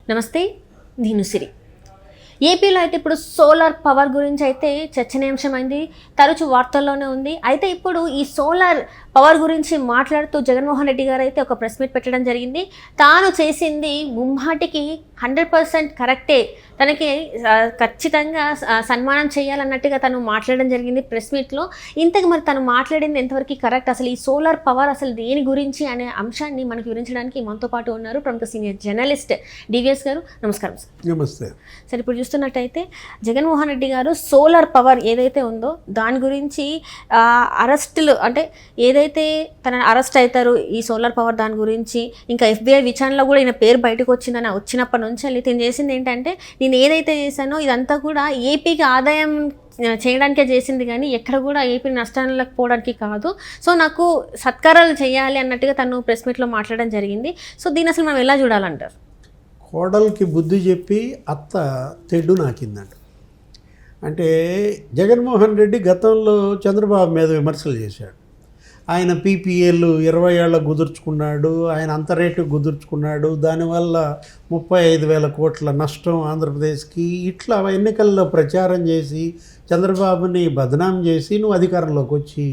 నమస్తే, నేను సిరి. ఏపీలో అయితే ఇప్పుడు సోలార్ పవర్ గురించి అయితే చర్చనీయాంశమైంది, తరచు వార్తల్లోనే ఉంది. అయితే ఇప్పుడు ఈ సోలార్ పవర్ గురించి మాట్లాడుతూ జగన్మోహన్ రెడ్డి గారు అయితే ఒక ప్రెస్ మీట్ పెట్టడం జరిగింది. తాను చేసింది ముమ్మాటికి 100% కరెక్టే, తనకి ఖచ్చితంగా సన్మానం చేయాలన్నట్టుగా తను మాట్లాడడం జరిగింది ప్రెస్ మీట్లో. ఇంతకు మరి తను మాట్లాడింది ఎంతవరకు కరెక్ట్, అసలు ఈ సోలార్ పవర్ అసలు దేని గురించి అనే అంశాన్ని మనకు వివరించడానికి మనతో పాటు ఉన్నారు ప్రముఖ సీనియర్ జర్నలిస్ట్ డివిఎస్ గారు. నమస్కారం సార్. నమస్తే సార్. ఇప్పుడు చూస్తున్నట్టయితే జగన్మోహన్ రెడ్డి గారు సోలార్ పవర్ ఏదైతే ఉందో దాని గురించి అరెస్టులు అంటే ఏదైతే తన అరెస్ట్ అవుతారు ఈ సోలార్ పవర్ దాని గురించి, ఇంకా FBI విచారణలో కూడా ఈయన పేరు బయటకు వచ్చినప్పటి నుంచి వెళ్ళి తిని చేసింది ఏంటంటే, నేను ఏదైతే చేశానో ఇదంతా కూడా ఏపీకి ఆదాయం చేయడానికే చేసింది, కానీ ఎక్కడ కూడా ఏపీ నష్టాలకు పోవడానికి కాదు. సో నాకు సత్కారాలు చేయాలి అన్నట్టుగా తను ప్రెస్ మీట్లో మాట్లాడడం జరిగింది. సో దీన్ని అసలు మనం ఎలా చూడాలంటారు? కోడలికి బుద్ధి చెప్పి అత్త తెడ్డు నాకిందంట. అంటే జగన్మోహన్ రెడ్డి గతంలో చంద్రబాబు మీద విమర్శలు చేశాడు. ఆయన PPL 20 ఏళ్ళకు కుదుర్చుకున్నాడు, ఆయన అంత రేటు కుదుర్చుకున్నాడు, దానివల్ల 35,000 కోట్ల నష్టం ఆంధ్రప్రదేశ్కి, ఇట్లా ఎన్నికల్లో ప్రచారం చేసి చంద్రబాబుని బదనాం చేసి నువ్వు అధికారంలోకి వచ్చి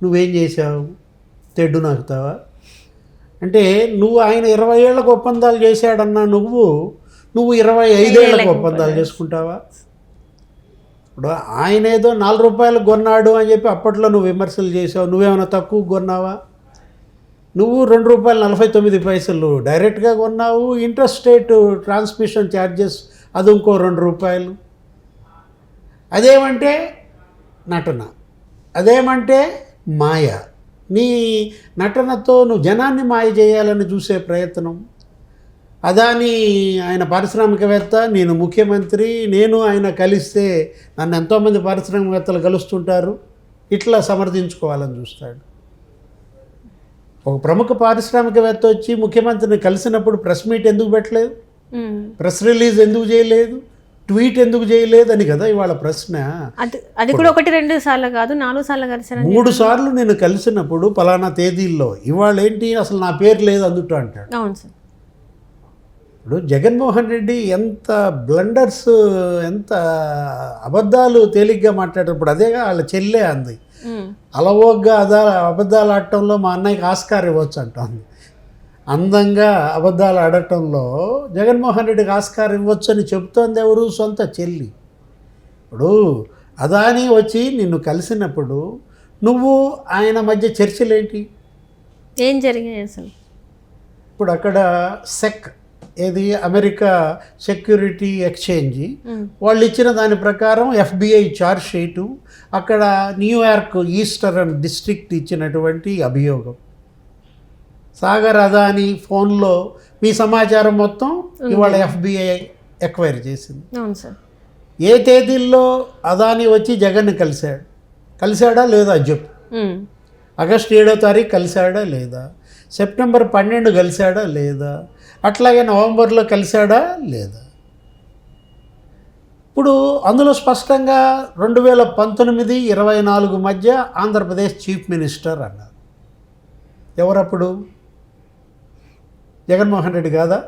నువ్వేం చేశావు? తెడ్డు నాకుతావా? అంటే నువ్వు ఆయన 20 ఏళ్ళకు ఒప్పందాలు చేశాడన్నా నువ్వు 25 ఏళ్ళకు ఒప్పందాలు చేసుకుంటావా? ఇప్పుడు ఆయన ఏదో 4 రూపాయలు కొన్నాడు అని చెప్పి అప్పట్లో నువ్వు విమర్శలు చేసావు, నువ్వేమైనా తక్కువ కొన్నావా? నువ్వు ₹2.49 డైరెక్ట్గా కొన్నావు, ఇంట్రస్టేట్ ట్రాన్స్మిషన్ ఛార్జెస్ అది ఇంకో ₹2. అదేమంటే నటన, అదేమంటే మాయ. నీ నటనతో నువ్వు జనాన్ని మాయ చేయాలని చూసే ప్రయత్నం. అదాని ఆయన పారిశ్రామికవేత్త, నేను ముఖ్యమంత్రి, నేను ఆయన కలిస్తే నన్ను ఎంతోమంది పారిశ్రామికవేత్తలు కలుస్తుంటారు, ఇట్లా సమర్థించుకోవాలని చూస్తాడు. ఒక ప్రముఖ పారిశ్రామికవేత్త వచ్చి ముఖ్యమంత్రిని కలిసినప్పుడు ప్రెస్ మీట్ ఎందుకు పెట్టలేదు, ప్రెస్ రిలీజ్ ఎందుకు చేయలేదు, ట్వీట్ ఎందుకు చేయలేదు అని కదా ఇవాళ ప్రశ్న. అది కూడా 1-2 సార్లు కాదు, 4 సార్లు కలిసారు. 3 సార్లు నేను కలిసినప్పుడు పలానా తేదీల్లో, ఇవాళ ఏంటి అసలు నా పేరు లేదు అందుట అంటాడు. అవును సార్. ఇప్పుడు జగన్మోహన్ రెడ్డి ఎంత బ్లండర్స్, ఎంత అబద్ధాలు తేలిగ్గా మాట్లాడేటప్పుడు, అదేగా వాళ్ళ చెల్లె అంది, అలవోగ్గా అబద్ధాలు ఆడటంలో మా అన్నయ్యకి ఆస్కార్ ఇవ్వచ్చు అంటుంది. అందంగా అబద్ధాలు ఆడటంలో జగన్మోహన్ రెడ్డికి ఆస్కార్ ఇవ్వచ్చు అని చెబుతోంది ఎవరు? సొంత చెల్లి. ఇప్పుడు అదాని వచ్చి నిన్ను కలిసినప్పుడు నువ్వు ఆయన మధ్య చర్చలేంటి, ఏం జరిగాయి అసలు? ఇప్పుడు అక్కడ సెక్ ఏది అమెరికా సెక్యూరిటీ ఎక్స్చేంజ్ వాళ్ళు ఇచ్చిన దాని ప్రకారం FBI ఛార్జ్ షీటు, అక్కడ న్యూయార్క్ ఈస్టర్న్ డిస్ట్రిక్ట్ ఇచ్చినటువంటి అభియోగం. సాగర్ అదాని ఫోన్లో మీ సమాచారం మొత్తం ఇవాళ FBI ఎక్వైర్ చేసింది. అవును సార్. ఏ తేదీల్లో అదాని వచ్చి జగన్ని కలిశాడా లేదా చెప్పు. ఆగస్టు 7వ తారీఖు కలిశాడా లేదా, సెప్టెంబర్ 12 కలిశాడా లేదా, అట్లాగే నవంబర్లో కలిశాడా లేదా? ఇప్పుడు అందులో స్పష్టంగా 2019-24 మధ్య ఆంధ్రప్రదేశ్ చీఫ్ మినిస్టర్ అన్నారు. ఎవరప్పుడు? జగన్మోహన్ రెడ్డి కాదా?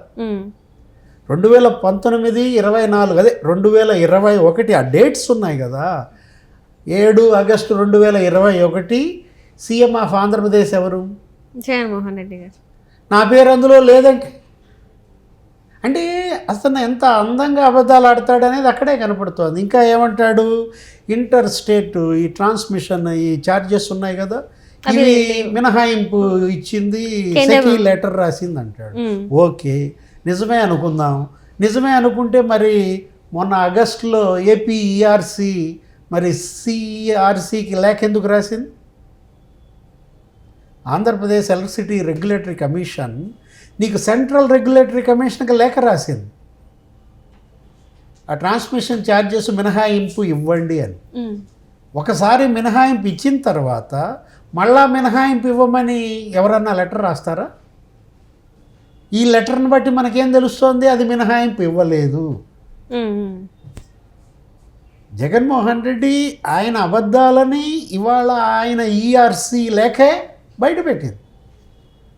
2019-24 అదే 2021 ఆ డేట్స్ ఉన్నాయి కదా. 7 ఆగస్టు 2021 సీఎం ఆఫ్ ఆంధ్రప్రదేశ్ ఎవరు? జగన్మోహన్ రెడ్డి గారు. నా పేరు అందులో లేదంటే అంటే అసలు ఎంత అందంగా అబద్ధాలు ఆడతాడనేది అక్కడే కనపడుతోంది. ఇంకా ఏమంటాడు, ఇంటర్ స్టేట్ ఈ ట్రాన్స్మిషన్ ఈ ఛార్జెస్ ఉన్నాయి కదా, ఇవి మినహాయింపు ఇచ్చింది, సెకీ లెటర్ రాసింది అంటాడు. ఓకే, నిజమే అనుకుందాం. నిజమే అనుకుంటే మరి మొన్న ఆగస్టులో APERC మరి CERCకి లేఖ ఎందుకు రాసింది? ఆంధ్రప్రదేశ్ ఎలక్ట్రిసిటీ రెగ్యులేటరీ కమిషన్ నీకు సెంట్రల్ రెగ్యులేటరీ కమిషన్కి లేఖ రాసింది, ఆ ట్రాన్స్మిషన్ ఛార్జెస్ మినహాయింపు ఇవ్వండి అని. ఒకసారి మినహాయింపు ఇచ్చిన తర్వాత మళ్ళా మినహాయింపు ఇవ్వమని ఎవరన్నా లెటర్ రాస్తారా? ఈ లెటర్ని బట్టి మనకేం తెలుస్తోంది, అది మినహాయింపు ఇవ్వలేదు. జగన్మోహన్ రెడ్డి ఆయన అబద్ధాలని ఇవాళ ఆయన ERC లేఖే బయటపెట్టింది.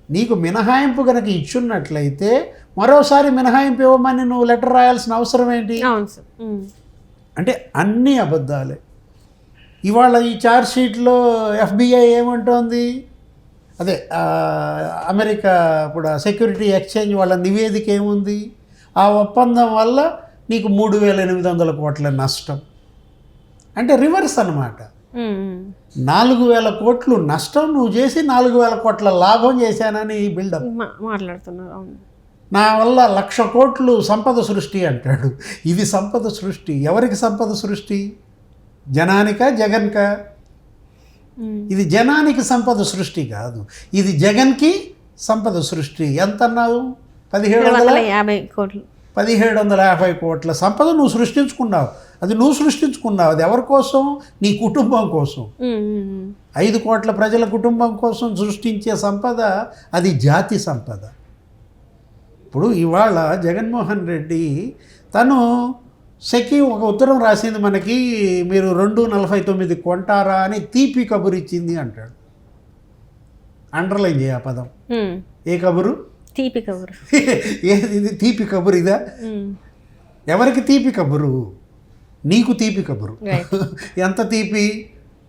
నీకు మినహాయింపు కనుక ఇచ్చున్నట్లయితే మరోసారి మినహాయింపు ఇవ్వమని నువ్వు లెటర్ రాయాల్సిన అవసరం ఏంటి? అవును సార్. అంటే అన్నీ అబద్ధాలే. ఇవాళ ఈ ఛార్జ్ షీట్లో FBI ఏమంటోంది, అదే అమెరికా ఇప్పుడు సెక్యూరిటీ ఎక్స్చేంజ్ వాళ్ళ నివేదిక ఏముంది, ఆ ఒప్పందం వల్ల నీకు 3,800 కోట్ల నష్టం. అంటే రివర్స్ అన్నమాట. 4,000 కోట్లు నష్టం నువ్వు చేసి 4,000 కోట్ల లాభం చేశానని బిల్డప్ మాట్లాడుతున్నారు. అవును, నా వల్ల 1,00,000 కోట్లు సంపద సృష్టి అంటాడు. ఇది సంపద సృష్టి. ఎవరికి సంపద సృష్టి? జనానికా జగన్కా? ఇది జనానికి సంపద సృష్టి కాదు, ఇది జగన్కి సంపద సృష్టి. ఎంత అన్నావు? 1750 కోట్లు. 1750 కోట్ల సంపద నువ్వు సృష్టించుకున్నావు. అది నువ్వు సృష్టించుకున్నావు. అది ఎవరి కోసం? నీ కుటుంబం కోసం. 5 కోట్ల ప్రజల కుటుంబం కోసం సృష్టించే సంపద అది జాతి సంపద. ఇప్పుడు ఇవాళ జగన్మోహన్ రెడ్డి తను సెకి ఒక ఉత్తరం రాసింది మనకి, మీరు 2.49 కొంటారా అని తీపి కబురు ఇచ్చింది అంటాడు. అండర్లైన్ చేయ ఆ పదం. ఏ కబురు? తీపి కబురు. ఏది తీపి కబురు? ఇదా? ఎవరికి తీపి కబురు? నీకు తీపి కబురు. ఎంత తీపి?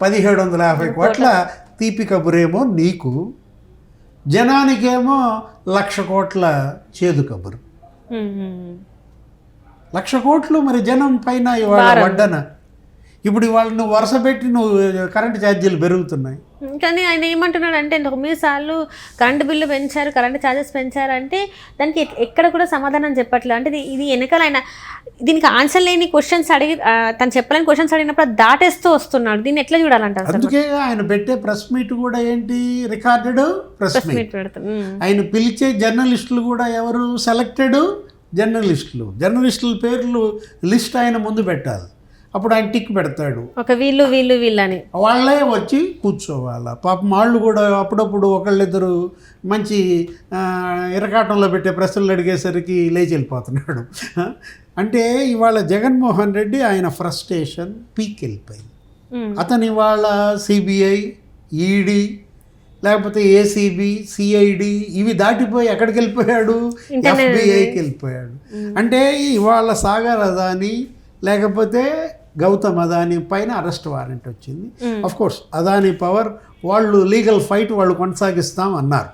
1750 కోట్ల తీపి కబురేమో నీకు, జనానికేమో 1,00,000 కోట్ల చేదు కబురు. 1,00,000 కోట్లు మరి జనం పైన ఇవాళ వడ్డన. ఇప్పుడు ఇవాళ నువ్వు వరుస పెట్టి నువ్వు కరెంటు ఛార్జీలు పెరుగుతున్నాయి. కానీ ఆయన ఏమంటున్నాడు అంటే 9 సార్లు కరెంటు బిల్లు పెంచారు, కరెంటు ఛార్జెస్ పెంచారంటే దానికి ఎక్కడ కూడా సమాధానం చెప్పట్లేదు. అంటే ఇది వెనకాల ఆయన దీనికి ఆన్సర్ లేని క్వశ్చన్స్ అడిగి, తను చెప్పలేని క్వశ్చన్స్ అడిగినప్పుడు దాటేస్తూ వస్తున్నాడు. దీన్ని ఎట్లా చూడాలంటారు? అందుకే ఆయన పెట్టే ప్రెస్ మీట్ కూడా ఏంటి? రికార్డెడ్ ప్రెస్ మీట్ పెడతారు. ఆయన పిలిచే జర్నలిస్టులు కూడా ఎవరు? సెలెక్టెడ్ జర్నలిస్టుల పేర్లు లిస్ట్ ఆయన ముందు పెట్టాలి. అప్పుడు ఆయన టిక్ పెడతాడు. ఒక వీళ్ళని వాళ్ళే వచ్చి కూర్చోవాలి. పాపం వాళ్ళు కూడా అప్పుడప్పుడు ఒకళ్ళిద్దరు మంచి ఇరకాటంలో పెట్టే ప్రశ్నలు అడిగేసరికి లేచి వెళ్ళిపోతున్నాడు. అంటే ఇవాళ జగన్మోహన్ రెడ్డి ఆయన ఫ్రస్ట్రేషన్ పీక్ వెళ్ళిపోయింది. అతను ఇవాళ సిబిఐ, ఈడీ, లేకపోతే ఏసీబీ, సిఐడి ఇవి దాటిపోయి ఎక్కడికి వెళ్ళిపోయాడు? FBI వెళ్ళిపోయాడు. అంటే ఇవాళ సాగర్ అదానీ లేకపోతే గౌతమ్ అదానీ పైన అరెస్ట్ వారెంట్ వచ్చింది. అఫ్ కోర్స్ అదానీ పవర్ వాళ్ళు లీగల్ ఫైట్ వాళ్ళు కొనసాగిస్తాం అన్నారు.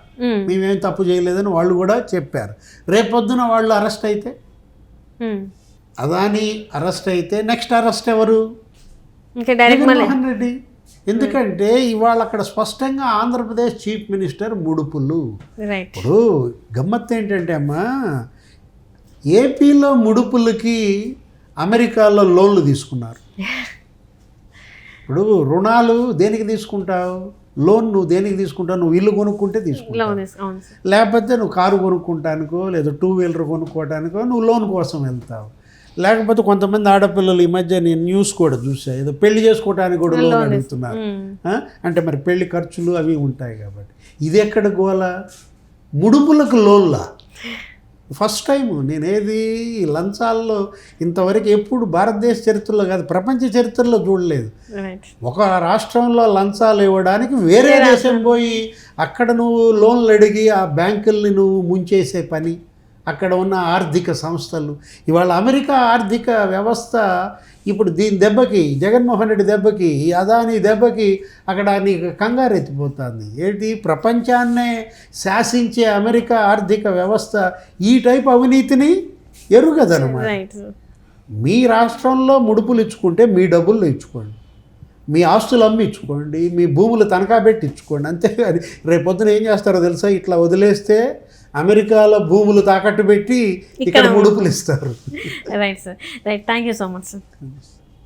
మేమేం తప్పు చేయలేదని వాళ్ళు కూడా చెప్పారు. రేపొద్దున వాళ్ళు అరెస్ట్ అయితే, అదానీ అరెస్ట్ అయితే నెక్స్ట్ అరెస్ట్ ఎవరు? జగన్మోహన్ రెడ్డి. ఎందుకంటే ఇవాళ అక్కడ స్పష్టంగా ఆంధ్రప్రదేశ్ చీఫ్ మినిస్టర్ ముడుపులు. ఇప్పుడు గమ్మత్తు ఏంటంటే అమ్మా, ఏపీలో ముడుపులకి అమెరికాలో లోన్లు తీసుకున్నారు. ఇప్పుడు రుణాలు దేనికి తీసుకుంటావు? లోన్ నువ్వు దేనికి తీసుకుంటావు? నువ్వు ఇల్లు కొనుక్కుంటే తీసుకుంటావు, లేకపోతే నువ్వు కారు కొనుక్కుంటానికో లేదా 2 వీలర్ కొనుక్కోవటానికో నువ్వు లోన్ కోసం వెళ్తావు. లేకపోతే కొంతమంది ఆడపిల్లలు ఈ మధ్య నేను న్యూస్ కూడా చూసా, ఏదో పెళ్లి చేసుకోవడానికి కూడా లోన్ అడుగుతున్నారు. అంటే మరి పెళ్లి ఖర్చులు అవి ఉంటాయి కాబట్టి. ఇది ఎక్కడ గోల? ముడుపులకు లోన్లా? ఫస్ట్ టైం నేనేది లంచాల్లో ఇంతవరకు ఎప్పుడు భారతదేశ చరిత్రలో కాదు ప్రపంచ చరిత్రలో చూడలేదు. ఒక రాష్ట్రంలో లంచాలు ఇవ్వడానికి వేరే దేశం పోయి అక్కడ నువ్వు లోన్లు అడిగి ఆ బ్యాంకుల్ని నువ్వు ముంచేసే పని, అక్కడ ఉన్న ఆర్థిక సంస్థలు. ఇవాళ అమెరికా ఆర్థిక వ్యవస్థ ఇప్పుడు దీని దెబ్బకి, జగన్మోహన్ రెడ్డి దెబ్బకి, ఈ అదానీ దెబ్బకి అక్కడ నీకు కంగారు ఎత్తిపోతుంది. ఏంటి? ప్రపంచాన్నే శాసించే అమెరికా ఆర్థిక వ్యవస్థ ఈ టైప్ అవినీతిని ఎరుగదనమాట. మీ రాష్ట్రంలో ముడుపులు ఇచ్చుకుంటే మీ డబ్బులు ఇచ్చుకోండి, మీ ఆస్తులు అమ్మి ఇచ్చుకోండి, మీ భూములు తనఖా పెట్టి ఇచ్చుకోండి. అంతేగాని రేపొద్దున ఏం చేస్తారో తెలుసా? ఇట్లా వదిలేస్తే అమెరికాలో భూములు తాకట్టు పెట్టి ఇక్కడ ముడుపులు ఇస్తారు. Right sir, right. Thank you so much sir.